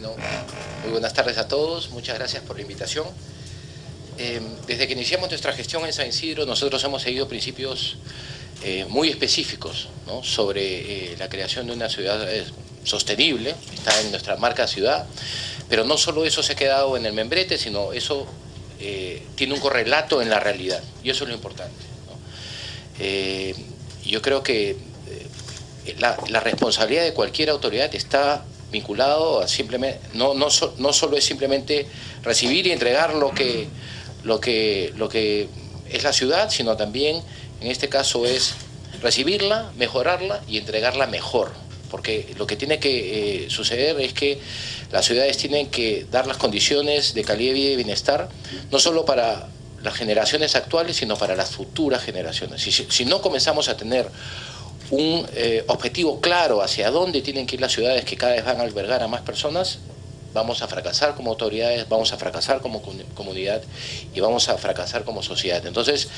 Bueno, muy buenas tardes a todos, muchas gracias por la invitación. Desde que iniciamos nuestra gestión en San Isidro, nosotros hemos seguido principios muy específicos, ¿no?, sobre la creación de una ciudad sostenible, está en nuestra marca ciudad, pero no solo eso se ha quedado en el membrete, sino eso tiene un correlato en la realidad, y eso es lo importante, ¿no? Yo creo que la responsabilidad de cualquier autoridad está vinculado a simplemente, no solo es simplemente recibir y entregar lo que es la ciudad, sino también, en este caso, es recibirla, mejorarla y entregarla mejor. Porque lo que tiene que suceder es que las ciudades tienen que dar las condiciones de calidad de vida y bienestar, no solo para las generaciones actuales, sino para las futuras generaciones. Si no comenzamos a tener un objetivo claro hacia dónde tienen que ir las ciudades que cada vez van a albergar a más personas, vamos a fracasar como autoridades, vamos a fracasar como comunidad y vamos a fracasar como sociedad. Entonces,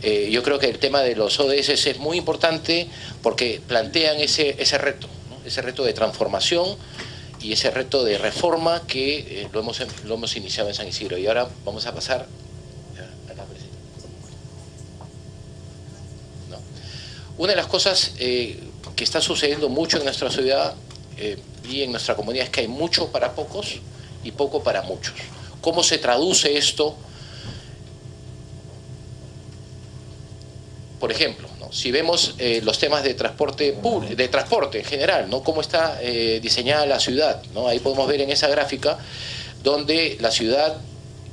yo creo que el tema de los ODS es muy importante porque plantean ese reto, ¿no?, ese reto de transformación y ese reto de reforma que lo hemos iniciado en San Isidro. Y ahora vamos a pasar a la presentación. ¿No? Una de las cosas que está sucediendo mucho en nuestra ciudad y en nuestra comunidad es que hay mucho para pocos y poco para muchos. ¿Cómo se traduce esto? Por ejemplo, ¿no?, si vemos los temas de transporte público, de transporte en general, ¿no?, cómo está diseñada la ciudad, ¿no? Ahí podemos ver en esa gráfica donde la ciudad,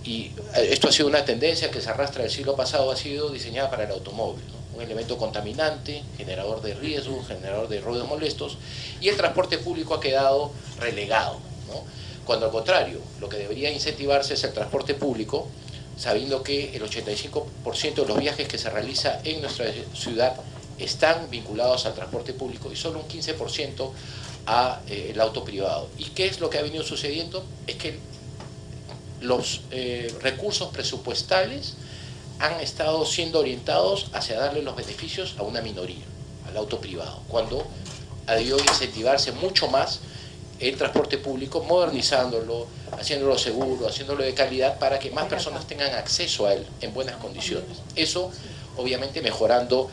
y esto ha sido una tendencia que se arrastra del siglo pasado, ha sido diseñada para el automóvil, ¿no?, un elemento contaminante, generador de riesgos, generador de ruidos molestos, y el transporte público ha quedado relegado, ¿no? Cuando al contrario, lo que debería incentivarse es el transporte público, sabiendo que el 85% de los viajes que se realiza en nuestra ciudad están vinculados al transporte público y solo un 15% al auto privado. ¿Y qué es lo que ha venido sucediendo? Es que los recursos presupuestales han estado siendo orientados hacia darle los beneficios a una minoría, al auto privado, cuando ha debido incentivarse mucho más el transporte público, modernizándolo, haciéndolo seguro, haciéndolo de calidad, para que más personas tengan acceso a él en buenas condiciones. Eso, obviamente, mejorando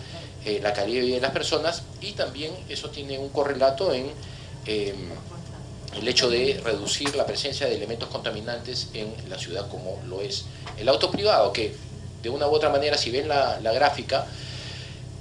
la calidad de vida de las personas, y también eso tiene un correlato en el hecho de reducir la presencia de elementos contaminantes en la ciudad, como lo es el auto privado, que de una u otra manera, si ven la gráfica,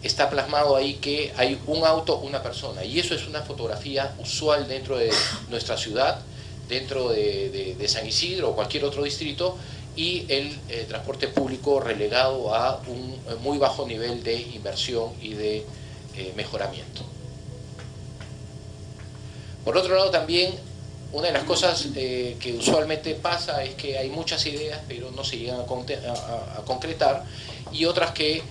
está plasmado ahí que hay un auto, una persona, y eso es una fotografía usual dentro de nuestra ciudad, dentro de San Isidro o cualquier otro distrito, y el transporte público relegado a un muy bajo nivel de inversión y de mejoramiento. Por otro lado, también una de las cosas que usualmente pasa es que hay muchas ideas, pero no se llegan a concretar, y otras que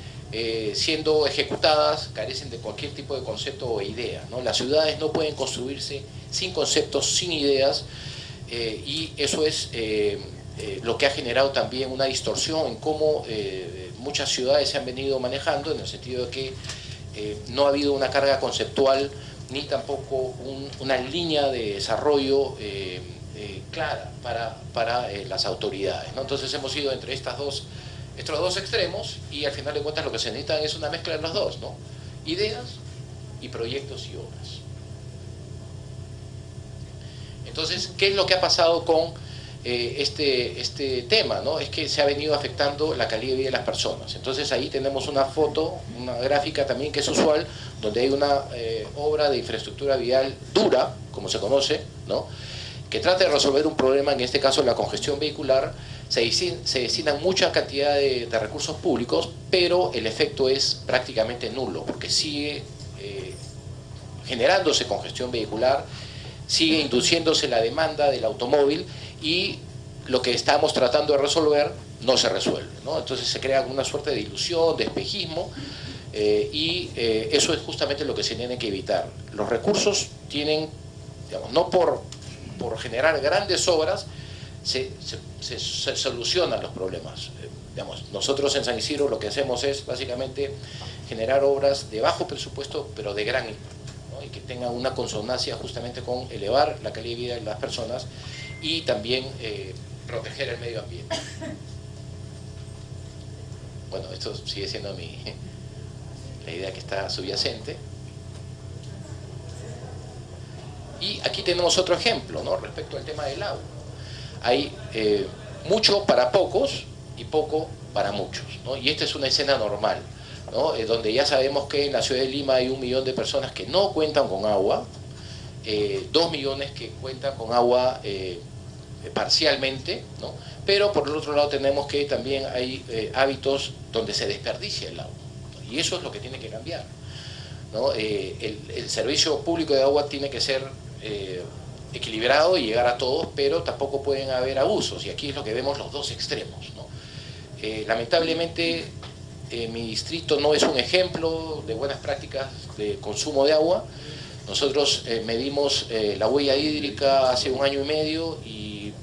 siendo ejecutadas carecen de cualquier tipo de concepto o idea, ¿no? Las ciudades no pueden construirse sin conceptos, sin ideas, y eso es lo que ha generado también una distorsión en cómo muchas ciudades se han venido manejando, en el sentido de que no ha habido una carga conceptual ni tampoco una línea de desarrollo clara para las autoridades, ¿no? Entonces hemos ido entre estos dos extremos, y al final de cuentas lo que se necesita es una mezcla de los dos, ¿no? Ideas y proyectos y obras. Entonces, ¿qué es lo que ha pasado con este tema, ¿no? Es que se ha venido afectando la calidad de vida de las personas. Entonces ahí tenemos una foto, una gráfica también que es usual, donde hay una obra de infraestructura vial dura, como se conoce, ¿no?, que trata de resolver un problema, en este caso la congestión vehicular. Se destinan mucha cantidad de recursos públicos, pero el efecto es prácticamente nulo, porque sigue generándose congestión vehicular, sigue induciéndose la demanda del automóvil, y lo que estamos tratando de resolver no se resuelve, ¿no? Entonces se crea una suerte de ilusión, de espejismo, y eso es justamente lo que se tiene que evitar. Los recursos tienen, digamos, no por generar grandes obras se solucionan los problemas. Digamos, nosotros en San Isidro lo que hacemos es básicamente generar obras de bajo presupuesto, pero de gran impacto, ¿no? Y que tengan una consonancia justamente con elevar la calidad de vida de las personas y también proteger el medio ambiente. Bueno, esto sigue siendo la idea que está subyacente. Y aquí tenemos otro ejemplo, ¿no? Respecto al tema del agua. Hay mucho para pocos y poco para muchos, ¿no? Y esta es una escena normal, ¿no? Donde ya sabemos que en la ciudad de Lima hay 1 millón de personas que no cuentan con agua, 2 millones que cuentan con agua parcialmente, ¿no? Pero por el otro lado tenemos que también hay hábitos donde se desperdicia el agua, ¿no? Y eso es lo que tiene que cambiar, ¿no? El servicio público de agua tiene que ser equilibrado y llegar a todos, pero tampoco pueden haber abusos, y aquí es lo que vemos los dos extremos, ¿no? Lamentablemente mi distrito no es un ejemplo de buenas prácticas de consumo de agua. Nosotros medimos la huella hídrica hace 1 año y medio y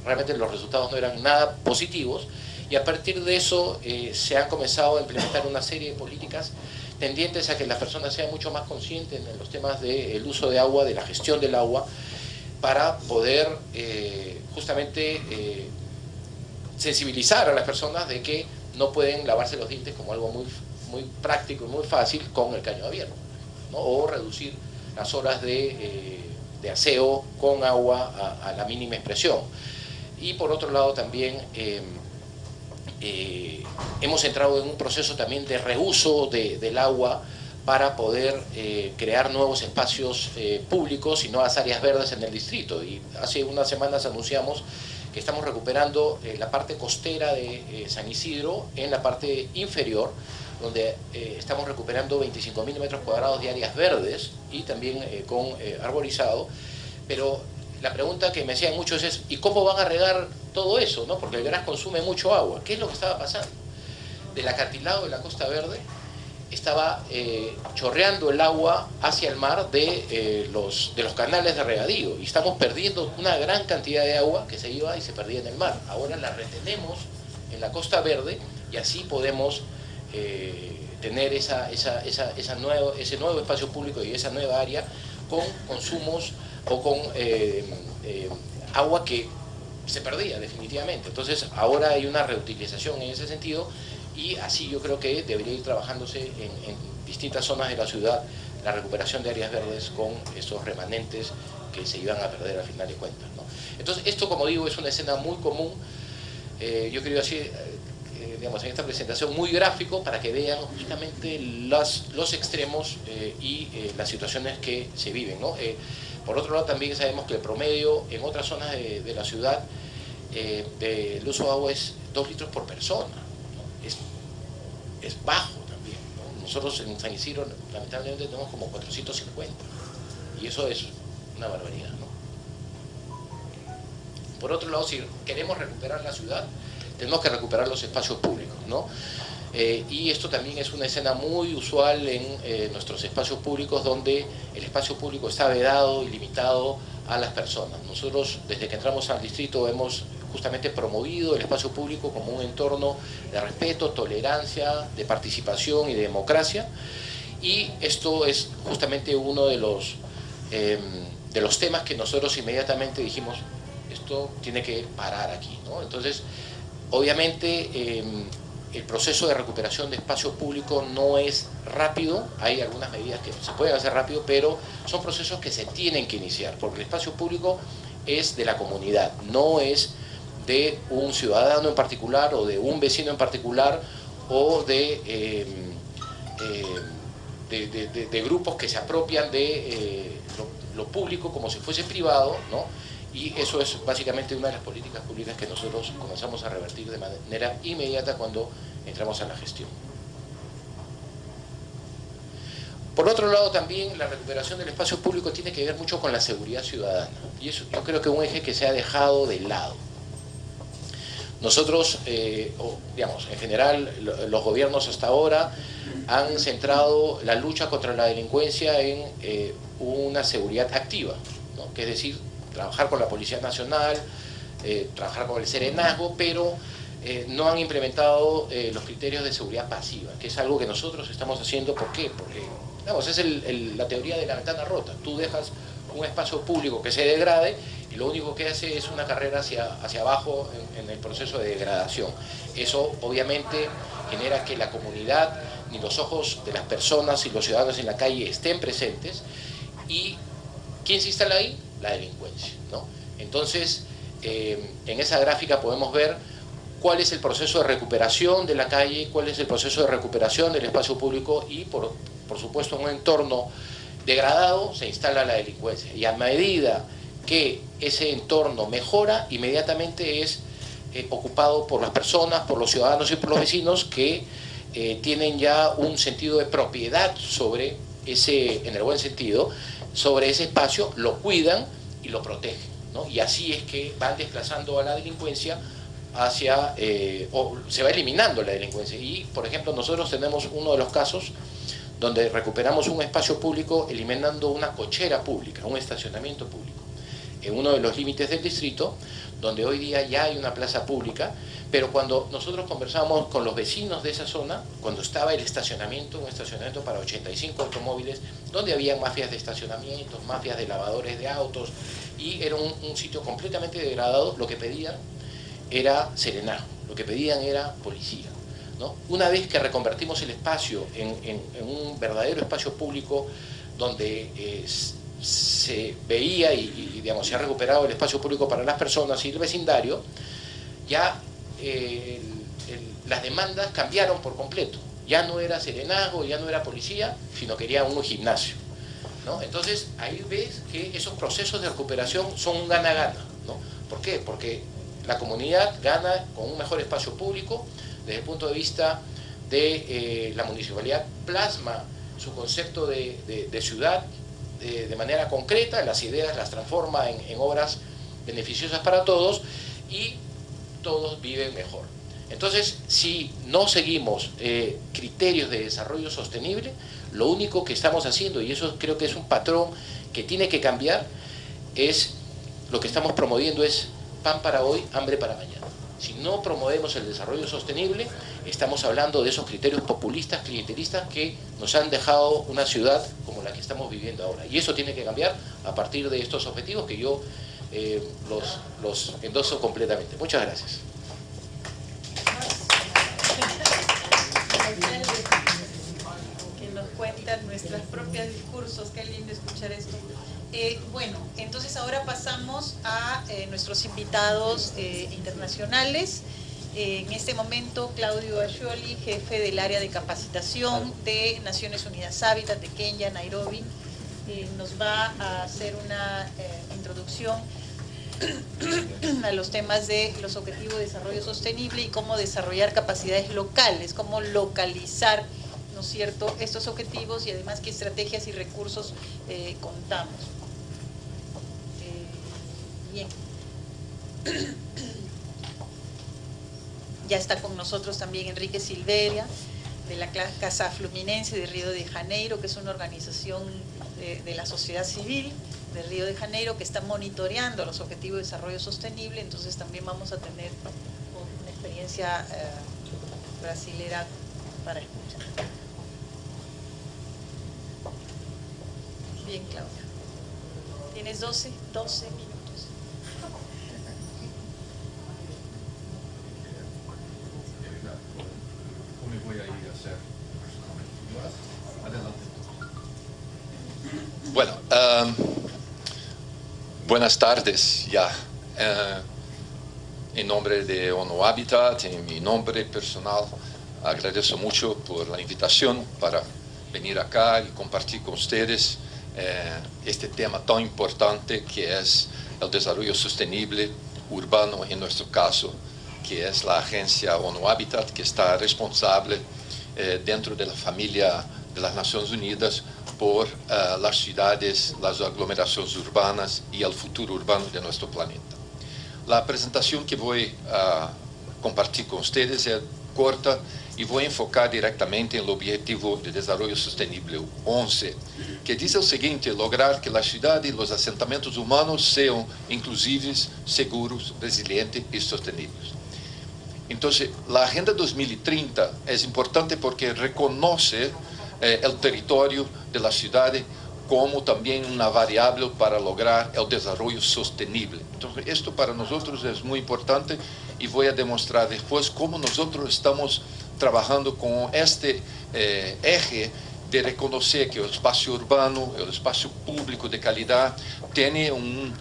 realmente los resultados no eran nada positivos, y a partir de eso se han comenzado a implementar una serie de políticas tendientes a que las personas sean mucho más conscientes en los temas del uso de agua, de la gestión del agua, para poder justamente sensibilizar a las personas de que no pueden lavarse los dientes como algo muy práctico y muy fácil con el caño abierto, ¿no? O reducir las horas de aseo con agua a la mínima expresión. Y por otro lado también hemos entrado en un proceso también de reuso del agua para poder crear nuevos espacios públicos y nuevas áreas verdes en el distrito. Y hace unas semanas anunciamos que estamos recuperando la parte costera de San Isidro en la parte inferior, donde estamos recuperando 25.000 metros cuadrados de áreas verdes y también con arborizado. Pero la pregunta que me hacían muchos es, ¿y cómo van a regar todo eso, ¿no? Porque el Gras consume mucho agua. ¿Qué es lo que estaba pasando? Del acantilado de la Costa Verde estaba chorreando el agua hacia el mar de los canales de regadío, y estamos perdiendo una gran cantidad de agua que se iba y se perdía en el mar. Ahora la retenemos en la Costa Verde y así podemos tener ese nuevo espacio público y esa nueva área con consumos o con agua que se perdía definitivamente. Entonces ahora hay una reutilización en ese sentido, y así yo creo que debería ir trabajándose en distintas zonas de la ciudad la recuperación de áreas verdes con esos remanentes que se iban a perder al final de cuentas, ¿no? Entonces esto, como digo, es una escena muy común. Yo quería decir, digamos, en esta presentación muy gráfico para que vean justamente los extremos y las situaciones que se viven, ¿no? Por otro lado, también sabemos que el promedio en otras zonas de la ciudad del uso de agua es 2 litros por persona, ¿no? Es bajo también, ¿no? Nosotros en San Isidro lamentablemente tenemos como 450, y eso es una barbaridad, ¿no? Por otro lado, si queremos recuperar la ciudad, tenemos que recuperar los espacios públicos, ¿no? Y esto también es una escena muy usual en nuestros espacios públicos, donde el espacio público está vedado y limitado a las personas. Nosotros, desde que entramos al distrito, hemos justamente promovido el espacio público como un entorno de respeto, tolerancia, de participación y de democracia, y esto es justamente uno de los temas que nosotros inmediatamente dijimos, esto tiene que parar aquí, ¿no? Entonces, obviamente, el proceso de recuperación de espacio público no es rápido, hay algunas medidas que se pueden hacer rápido, pero son procesos que se tienen que iniciar, porque el espacio público es de la comunidad, no es de un ciudadano en particular o de un vecino en particular o de grupos que se apropian de lo público como si fuese privado, ¿no? Y eso es básicamente una de las políticas públicas que nosotros comenzamos a revertir de manera inmediata cuando entramos a la gestión. Por otro lado, también la recuperación del espacio público tiene que ver mucho con la seguridad ciudadana, y eso yo creo que es un eje que se ha dejado de lado. Nosotros, digamos, en general, los gobiernos hasta ahora han centrado la lucha contra la delincuencia en una seguridad activa, ¿no? Que es decir, trabajar con la Policía Nacional, trabajar con el Serenazgo, pero no han implementado los criterios de seguridad pasiva, que es algo que nosotros estamos haciendo. ¿Por qué? Porque Vamos, es la teoría de la ventana rota. Tú dejas un espacio público que se degrade y lo único que hace es una carrera hacia abajo en el proceso de degradación. Eso obviamente genera que la comunidad ni los ojos de las personas y los ciudadanos en la calle estén presentes. ¿Y quién se instala ahí? La delincuencia, ¿no? Entonces, en esa gráfica podemos ver cuál es el proceso de recuperación de la calle, cuál es el proceso de recuperación del espacio público y, por supuesto, en un entorno degradado se instala la delincuencia. Y a medida que ese entorno mejora, inmediatamente es ocupado por las personas, por los ciudadanos y por los vecinos que tienen ya un sentido de propiedad sobre ese, en el buen sentido, sobre ese espacio, lo cuidan y lo protegen, ¿no? Y así es que van desplazando a la delincuencia hacia, o se va eliminando la delincuencia. Y, por ejemplo, nosotros tenemos uno de los casos donde recuperamos un espacio público eliminando una cochera pública, un estacionamiento público, en uno de los límites del distrito, donde hoy día ya hay una plaza pública, pero cuando nosotros conversamos con los vecinos de esa zona, cuando estaba el estacionamiento, un estacionamiento para 85 automóviles, donde había mafias de estacionamientos, mafias de lavadores de autos, y era un sitio completamente degradado, lo que pedían era serenazgo, lo que pedían era policía, ¿no? Una vez que reconvertimos el espacio en un verdadero espacio público donde se veía y digamos, se ha recuperado el espacio público para las personas y el vecindario, ya las demandas cambiaron por completo. Ya no era serenazgo, ya no era policía, sino quería un gimnasio, ¿no? Entonces ahí ves que esos procesos de recuperación son un gana-gana, ¿no? ¿Por qué? Porque la comunidad gana con un mejor espacio público. Desde el punto de vista de la municipalidad, plasma su concepto de ciudad de manera concreta, las ideas las transforma en obras beneficiosas para todos y todos viven mejor. Entonces, si no seguimos criterios de desarrollo sostenible, lo único que estamos haciendo, y eso creo que es un patrón que tiene que cambiar, es lo que estamos promoviendo es pan para hoy, hambre para mañana. Si no promovemos el desarrollo sostenible, estamos hablando de esos criterios populistas, clientelistas que nos han dejado una ciudad como la que estamos viviendo ahora. Y eso tiene que cambiar a partir de estos objetivos que yo los endoso completamente. Muchas gracias. Que nos cuentan nuestros propios discursos. Qué lindo escuchar esto. Bueno, entonces ahora pasamos a nuestros invitados internacionales. En este momento, Claudio Ascioli, jefe del área de capacitación de Naciones Unidas Hábitat de Kenia, Nairobi, nos va a hacer una introducción a los temas de los objetivos de desarrollo sostenible y cómo desarrollar capacidades locales, cómo localizar, ¿no es cierto?, estos objetivos y además qué estrategias y recursos contamos. Bien. Ya está con nosotros también Enrique Silveria, de la Casa Fluminense de Río de Janeiro, que es una organización de la sociedad civil de Río de Janeiro que está monitoreando los objetivos de desarrollo sostenible. Entonces también vamos a tener una experiencia brasilera para escuchar. Bien, Claudia. Tienes 12 minutos. Voy a ir a hacer. Adelante. Bueno, buenas tardes ya. En nombre de ONU Habitat, en mi nombre personal, agradezco mucho por la invitación para venir acá y compartir con ustedes este tema tan importante que es el desarrollo sostenible urbano en nuestro caso, que es la agencia ONU Habitat, que está responsable dentro de la familia de las Naciones Unidas por las ciudades, las aglomeraciones urbanas y el futuro urbano de nuestro planeta. La presentación que voy a compartir con ustedes es corta y voy a enfocar directamente en el Objetivo de Desarrollo Sostenible 11, que dice lo siguiente: lograr que la ciudad y los asentamientos humanos sean inclusivos, seguros, resilientes y sostenibles. Entonces, la Agenda 2030 es importante porque reconoce el territorio de la ciudad como también una variable para lograr el desarrollo sostenible. Entonces, esto para nosotros es muy importante y voy a demostrar después cómo nosotros estamos trabajando con este eje de reconocer que el espacio urbano, el espacio público de calidad, tiene un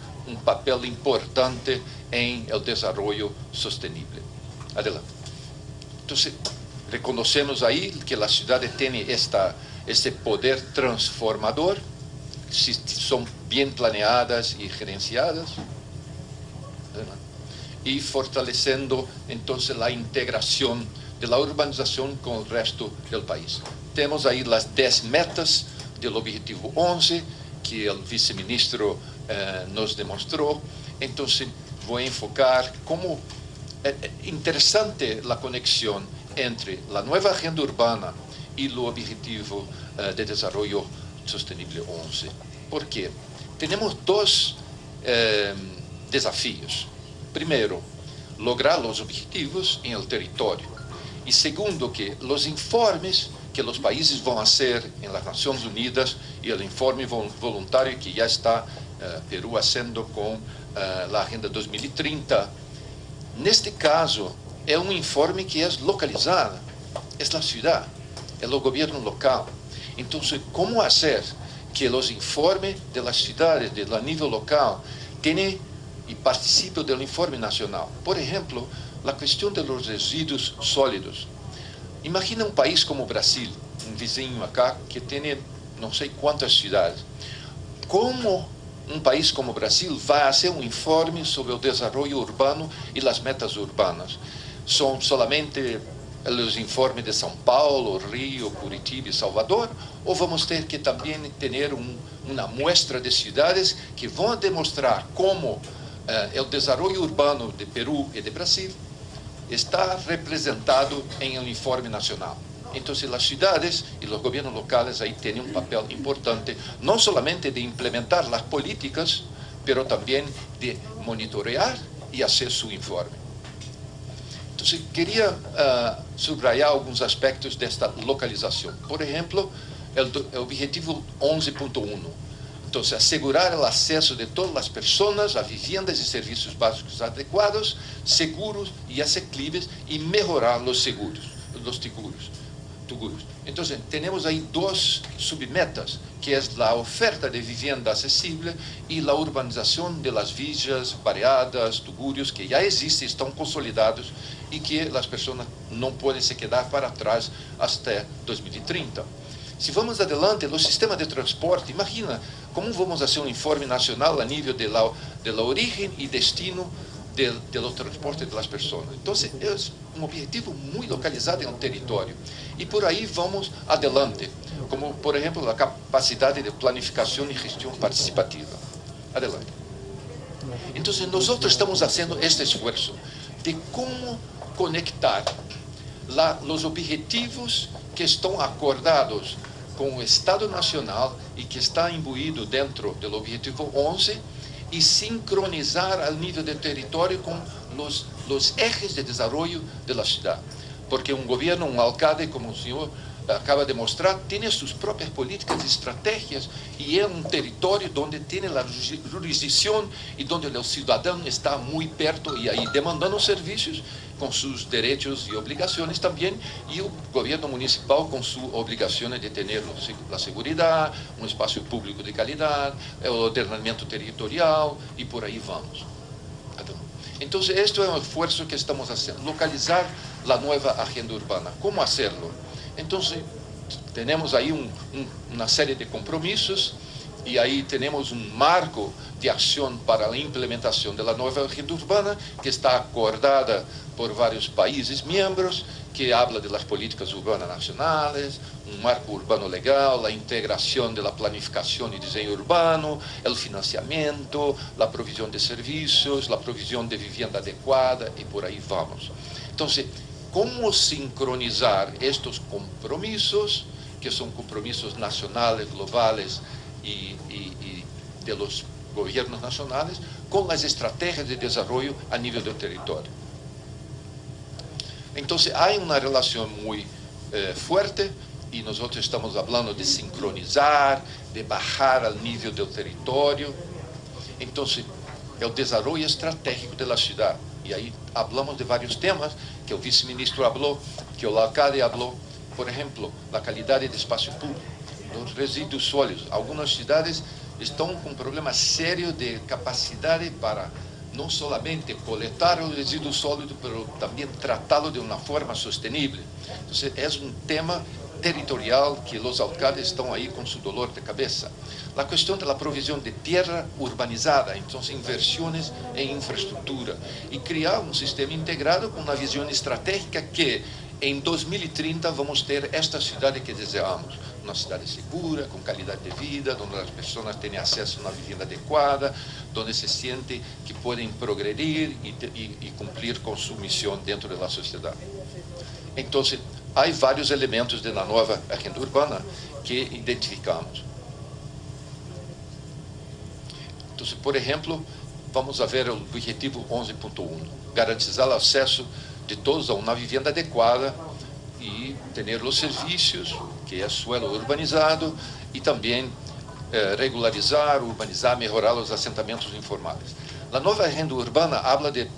papel importante en el desarrollo sostenible. Adelante. Entonces, reconocemos ahí que la ciudad tiene este poder transformador, si son bien planeadas y gerenciadas, ¿verdad? Y fortaleciendo entonces la integración de la urbanización con el resto del país. Tenemos ahí las 10 metas del objetivo 11 que el viceministro nos demostró. Entonces voy a enfocar como interesante la conexión entre la nueva agenda urbana y el objetivo de desarrollo sostenible 11. ¿Por qué? Tenemos dos desafíos. Primero, lograr los objetivos en el territorio. Y segundo, que los informes que los países van a hacer en las Naciones Unidas y el informe voluntario que ya está Perú haciendo con la Agenda 2030, en este caso, es un informe que es localizado, es la ciudad, es el gobierno local. Entonces, ¿cómo hacer que los informes de las ciudades, de la nivel local, tienen y participen del informe nacional? Por ejemplo, la cuestión de los residuos sólidos. Imagina un país como Brasil, un vizinho acá, que tiene no sé cuántas ciudades. ¿Cómo un país como Brasil va a hacer un informe sobre el desarrollo urbano y las metas urbanas? ¿Son solamente los informes de São Paulo, Río, Curitiba y Salvador? ¿O vamos a tener que también tener una muestra de ciudades que van a demostrar cómo el desarrollo urbano de Perú y de Brasil está representado en el informe nacional? Entonces las ciudades y los gobiernos locales ahí tienen un papel importante, no solamente de implementar las políticas, pero también de monitorear y hacer su informe. Entonces quería subrayar algunos aspectos de esta localización. Por ejemplo, el objetivo 11.1. Entonces, asegurar el acceso de todas las personas a viviendas y servicios básicos adecuados, seguros y asequibles, y mejorar los seguros. Entonces, tenemos ahí dos submetas, que es la oferta de vivienda accesible y la urbanización de las villas, barriadas, tugurios, que ya existen, están consolidados y que las personas no pueden se quedar para atrás hasta 2030. Si vamos adelante, los sistemas de transporte, imagina cómo vamos a hacer un informe nacional a nivel de la origen y destino de los transportes de las personas. Entonces, es un objetivo muy localizado en el territorio. Y por ahí vamos adelante, como por ejemplo la capacidad de planificación y gestión participativa. Adelante. Entonces, nosotros estamos haciendo este esfuerzo de cómo conectar los objetivos que están acordados con el Estado Nacional y que está imbuido dentro del objetivo 11 y sincronizar al nivel del territorio con los ejes de desarrollo de la ciudad. Porque un gobierno, un alcalde, como el señor acaba de mostrar, tiene sus propias políticas y estrategias y es un territorio donde tiene la jurisdicción y donde el ciudadano está muy perto y ahí demandando servicios con sus derechos y obligaciones también, y el gobierno municipal con sus obligaciones de tener la seguridad, un espacio público de calidad, el ordenamiento territorial, y por ahí vamos. Entonces, esto es un esfuerzo que estamos haciendo, localizar la nueva agenda urbana. ¿Cómo hacerlo? Entonces, tenemos ahí una serie de compromisos, y ahí tenemos un marco de acción para la implementación de la nueva agenda urbana, que está acordada por varios países miembros, que habla de las políticas urbanas nacionales, un marco urbano legal, la integración de la planificación y diseño urbano, el financiamiento, la provisión de servicios, la provisión de vivienda adecuada, y por ahí vamos. Entonces, ¿cómo sincronizar estos compromisos, que son compromisos nacionales, globales y de los gobiernos nacionales, con las estrategias de desarrollo a nivel del territorio? Entonces, hay una relación muy fuerte e nós estamos falando de sincronizar, de bajar al nível do território. Então, é o desenvolvimento estratégico da cidade. E aí falamos de vários temas que o vice-ministro falou, que o alcalde falou. Por exemplo, a qualidade de espaço público, os resíduos sólidos. Algumas cidades estão com um problema sério de capacidade para não somente coletar o resíduo sólido, mas também tratá-lo de uma forma sustentável. Então, é um tema territorial que os alcaldes estão aí com seu dolor de cabeça. A questão da provisão de terra urbanizada, então inversões em infraestrutura e criar um sistema integrado com uma visão estratégica que em 2030 vamos ter esta cidade que desejamos, uma cidade segura, com qualidade de vida, onde as pessoas têm acesso a uma vivenda adequada, onde se sentem que podem progredir e cumprir com sua missão dentro da sociedade. Então, há vários elementos da nova agenda urbana que identificamos. Então, por exemplo, vamos ver o objetivo 11.1, garantizar o acesso de todos a uma vivenda adequada e ter os serviços, que é suelo urbanizado, e também regularizar, urbanizar, melhorar os assentamentos informais. A nova agenda urbana habla de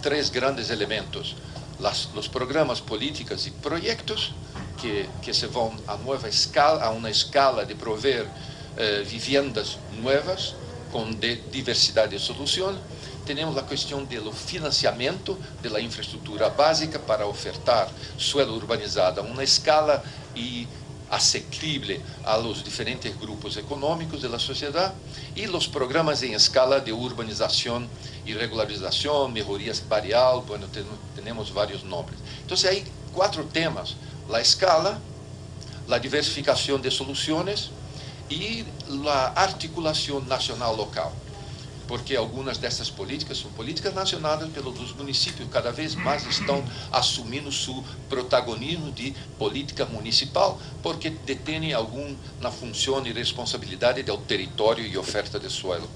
3 grandes elementos: os programas, políticas e projetos que se vão a uma escala de prover vivendas novas com diversidade de soluções. Temos a questão do financiamento da infraestrutura básica para ofertar suelo urbanizado a uma escala e asequible a los diferentes grupos econômicos da sociedade, e os programas em escala de urbanização e regularização, melhorias barrial, bueno, temos vários nomes. Então, aí 4 temas: a escala, a diversificação de soluções e a articulação nacional-local. Porque algumas dessas políticas são políticas nacionais, pelos municípios cada vez mais estão assumindo seu protagonismo de política municipal, porque detêm na função e responsabilidade do território e oferta de suelo,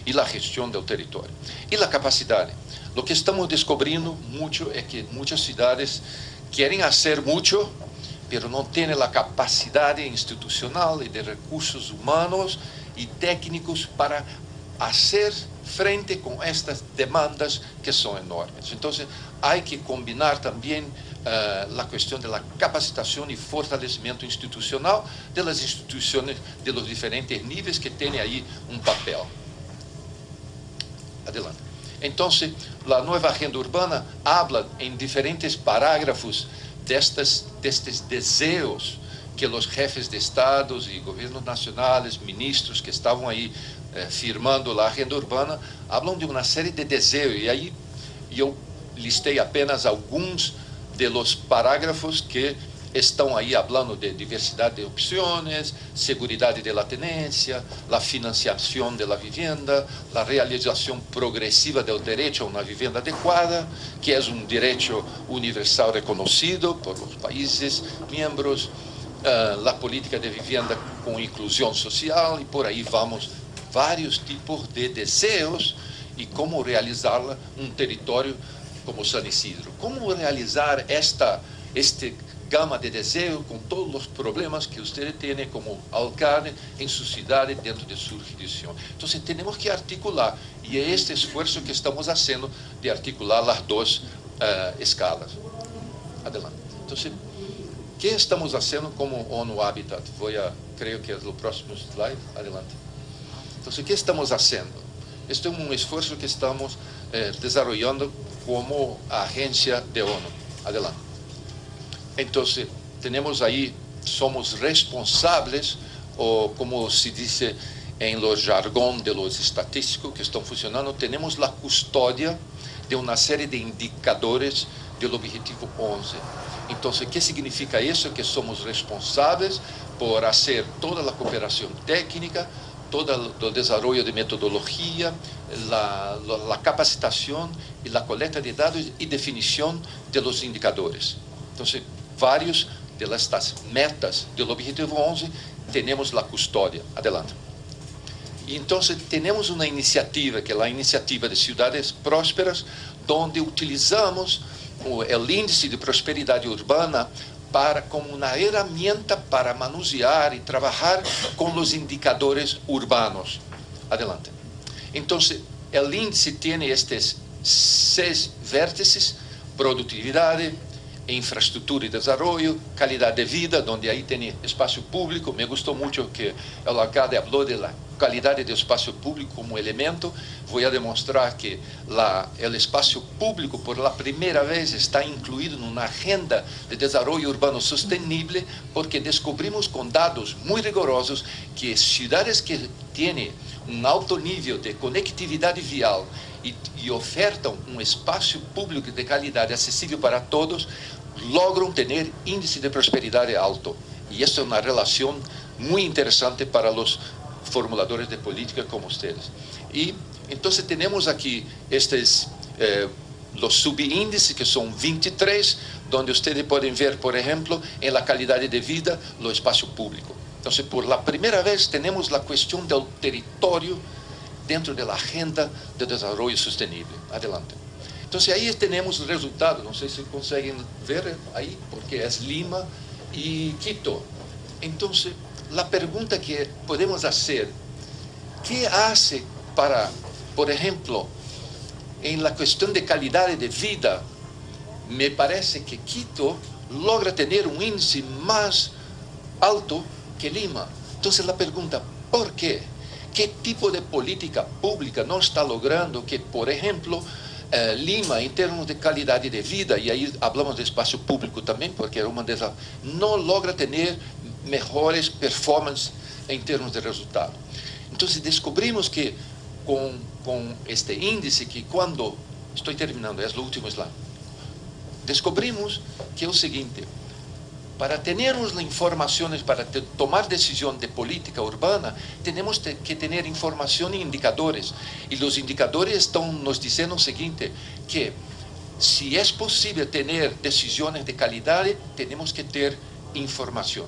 e a gestão do território. E a capacidade. O que estamos descobrindo muito é que muitas cidades querem fazer muito, mas não têm a capacidade institucional e de recursos humanos e técnicos para fazer frente com estas demandas que são enormes. Então, há que combinar também a questão da capacitação e fortalecimento institucional das instituições de los diferentes níveis que têm aí um papel. Adelante. Então, a nova agenda urbana habla em diferentes parágrafos destes desejos que os chefes de estados e governos nacionais, ministros que estavam aí firmando a agenda urbana, falam de uma série de desejos. E aí eu listei apenas alguns dos parágrafos que estão aí falando de diversidade de opções, segurança da tenência, a financiação da vivenda, a realização progressiva do direito a uma vivenda adequada, que é um direito universal reconhecido por os países membros, a política de vivenda com inclusão social, e por aí vamos, vários tipos de desejos e como realizá-la um território como San Isidro. Como realizar este gama de desejos com todos os problemas que você tem como alcalde em sua cidade, dentro de sua jurisdição. Então, temos que articular, e é este esforço que estamos fazendo de articular as 2 escalas. Adelante. Então, o que estamos fazendo como ONU Habitat? Creio que é o próximo slide. Adelante. Então, o que estamos fazendo? Este é um esforço que estamos desenvolvendo como agência de ONU. Adelante. Então, temos aí, somos responsáveis, ou como se diz em lo jargão de los estatísticos que estão funcionando, temos a custódia de uma série de indicadores do objetivo 11. Então, o que significa isso? Que somos responsáveis por fazer toda a cooperação técnica, todo o desenvolvimento de metodologia, a capacitação e a coleta de dados e definição de los indicadores. Então, vários destas metas do objetivo 11 temos a custódia. Adelante. E então temos uma iniciativa, que é a iniciativa de cidades prósperas, onde utilizamos o índice de prosperidade urbana como una herramienta para manusear y trabajar con los indicadores urbanos. Adelante. Entonces, el índice tiene estos 6 vértices: productividad, infraestructura y desarrollo, calidad de vida, donde ahí tiene espacio público. Me gustó mucho que el alcalde habló de la calidad del espacio público como elemento. Voy a demostrar que el espacio público por la primera vez está incluido en una agenda de desarrollo urbano sostenible, porque descubrimos con datos muy rigurosos que ciudades que tienen un alto nivel de conectividad vial y ofertan un espacio público de calidad accesible para todos, logran tener índice de prosperidad alto. Y esto es una relación muy interesante para los formuladores de política como ustedes. Y entonces tenemos aquí los subíndices, que son 23, donde ustedes pueden ver, por ejemplo, en la calidad de vida, los espacios públicos. Entonces, por la primera vez tenemos la cuestión del territorio dentro de la agenda de desarrollo sostenible. Adelante. Entonces, ahí tenemos el resultado. No sé si consiguen ver ahí, porque es Lima y Quito. Entonces, la pregunta que podemos hacer: ¿qué hace para, por ejemplo, en la cuestión de calidad de vida? Me parece que Quito logra tener un índice más alto que Lima. Entonces la pregunta, ¿por qué? ¿Qué tipo de política pública no está logrando que, por ejemplo, Lima, en términos de calidad de vida, y ahí hablamos de espacio público también, porque una de esas, no logra tener mejores performances en términos de resultado? Entonces descubrimos que con este índice, que cuando, estoy terminando, es lo último slide, descubrimos que es lo siguiente: para tener las informaciones, para tomar decisión de política urbana, tenemos que tener información e indicadores. Y los indicadores están nos diciendo lo siguiente, que si es posible tener decisiones de calidad, tenemos que tener información.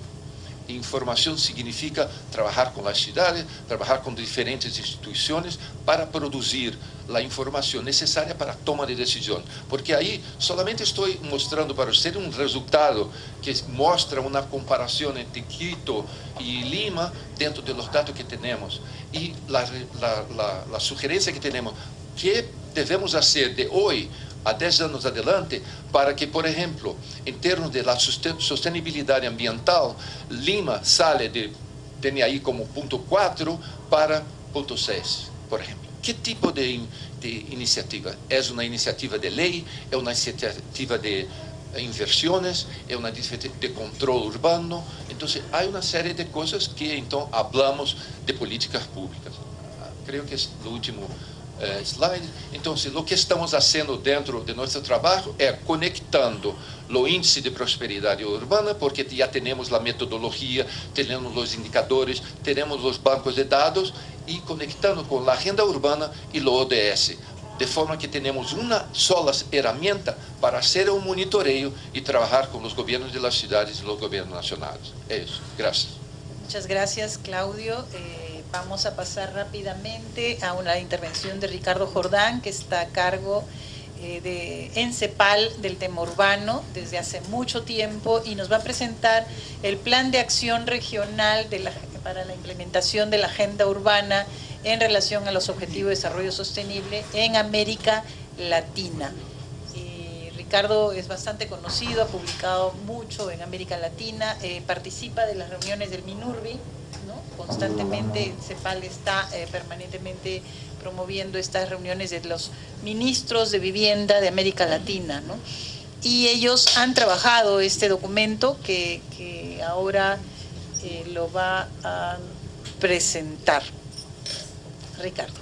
Información significa trabajar con las ciudades, trabajar con diferentes instituciones para producir la información necesaria para toma de decisión. Porque ahí solamente estoy mostrando para usted un resultado que muestra una comparación entre Quito y Lima dentro de los datos que tenemos. Y la sugerencia que tenemos, ¿qué debemos hacer de hoy a 10 años adelante para que, por ejemplo, en términos de la sostenibilidad ambiental, Lima tiene ahí como punto 4 para punto 6, por ejemplo? ¿Qué tipo de iniciativa? ¿Es una iniciativa de ley? ¿Es una iniciativa de inversiones? ¿Es una iniciativa de control urbano? Entonces, hay una serie de cosas que entonces hablamos de políticas públicas. Creo que es lo último slide. Entonces, lo que estamos haciendo dentro de nuestro trabajo es conectando los índices de prosperidad urbana, porque ya tenemos la metodología, tenemos los indicadores, tenemos los bancos de datos, y conectando con la agenda urbana y los ODS, de forma que tenemos una sola herramienta para hacer un monitoreo y trabajar con los gobiernos de las ciudades y los gobiernos nacionales. Eso. Gracias. Muchas gracias, Claudio. Vamos a pasar rápidamente a una intervención de Ricardo Jordán, que está a cargo de ENCEPAL del tema urbano desde hace mucho tiempo, y nos va a presentar el plan de acción regional para la implementación de la agenda urbana en relación a los objetivos de desarrollo sostenible en América Latina. Ricardo es bastante conocido, ha publicado mucho en América Latina, participa de las reuniones del MINURBI, ¿no? Constantemente CEPAL está permanentemente promoviendo estas reuniones de los ministros de vivienda de América Latina, ¿no? Y ellos han trabajado este documento que ahora lo va a presentar Ricardo.